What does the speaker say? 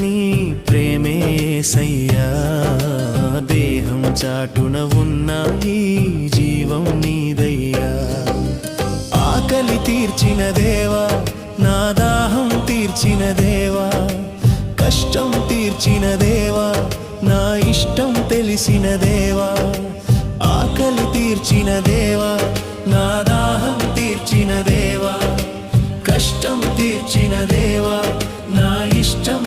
నీ ప్రేమే యేసయ్యా దేహం చాటున ఉన్న ఈ జీవం నీదయ్యా ఆకలి తీర్చిన దేవా నా దాహం తీర్చిన దేవా కష్టం తీర్చిన దేవా నా ఇష్టం తెలిసిన దేవా ఆకలి తీర్చిన దేవా